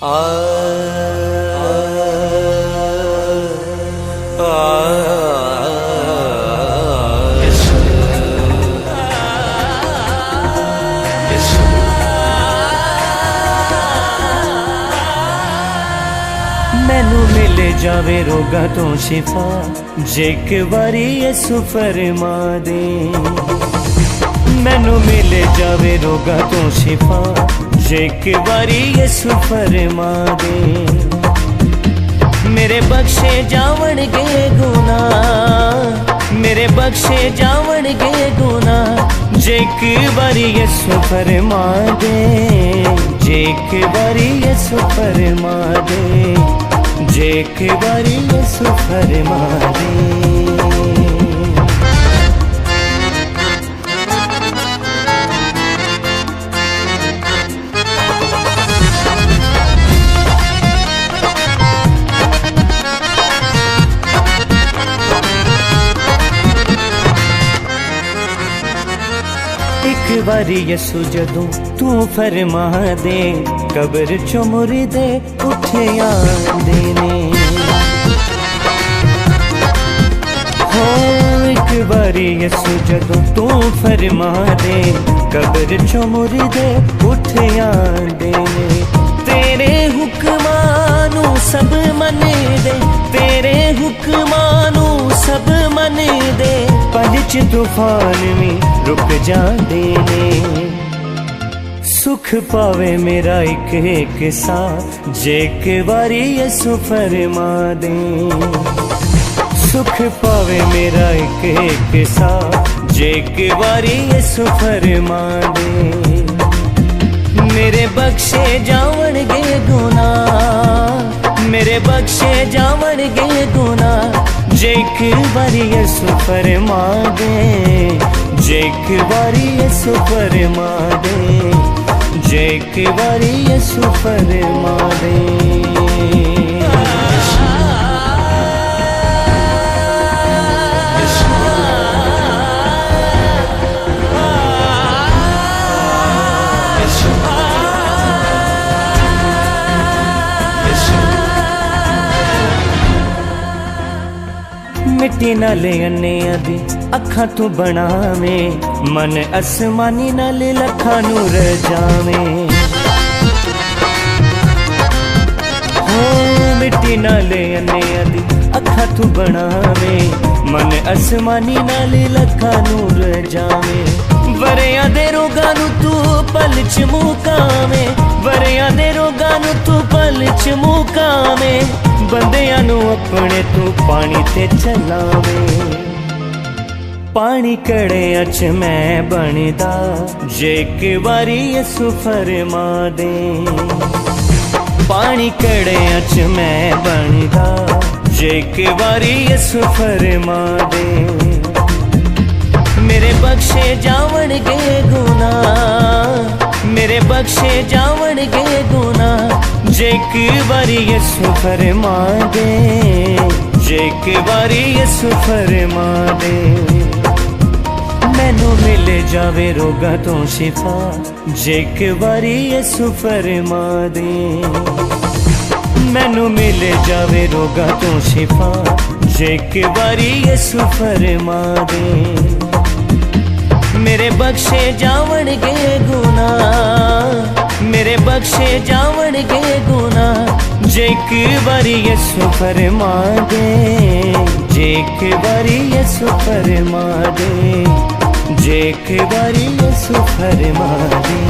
मैनू मिल जावे रोगा तो शिफा जे एक बारी यसु फरमा दे। मैनू मिल जावे रोगा तो शिफा जे एक बारी यसु फरमा दे। मेरे बख्शे जावन गे गुना, मेरे बख्शे जावन गे गुना जे एक बारी यसु फरमा दे। जे एक बारी यसु फरमा दे, जे एक बारी यसु फरमा दे। एक बारी यसु जदों तू फरमा दे, कब्र चों मुर्दे उठे आंदे ने। हो एक बारी यसु जदों तू फरमा दे, कब्र चों मुर्दे उठे आंदे ने। तेरे हुक्मां नूं सब मन दे, तेरे हुक्मां नूं सब मन दे। पल च तूफान भी रुक जांदे ने। सुख पावे मेरा एक एक सा जे एक बारी यसु फरमा दे। सुख पावे मेरा एक एक सा जे एक बारी यसु फरमा दे। मेरे बख्शे जावन गे गुना, मेरे बख्शे जावन गे गुना जे एक बारी यसु फरमा दे। जे एक बारी यसु फरमा दे, जे एक बारी यसु फरमा दे। मिट्टी नाल अन्नियां दी अखां तू बनावे, मन आसमानी नाल लखां नूं रजावे। हो मिट्टी नाल अन्नियां दी अखां तू बनावे, मन आसमानी नाल लखां नूं रजावे। वरियां दे रोगां नूं तू पल च मुकावे, वरियां दे रोगां नूं तू पल च मुकावे। बंदियां नूं अपने तू पानी ते चलावे। पानी कड़ियां च मैं बनदा जे एक बारी यसु फरमा दे। पानी कड़ियां च मैं बनदा जे एक बारी यसु फरमा दे। मेरे बख्शे जावन गे गुना, मेरे बख्शे जावन गे गुना जे एक बारी यसु फरमा दे। जे एक बारी यसु फरमा दे। मैनू मिल जावे रोगा तो शिफा जे एक बारी यसु फरमा दे। मैनू मिल जावे रोगा तो शिफा जे एक बारी यसु फरमा दे। मेरे बख्शे जावन गे गुना, मेरे बख्शे जावन गे गुना जे एक बारी यसु फरमा दे। जे एक बारी यसु फरमा दे, जे एक बारी यसु फरमा दे।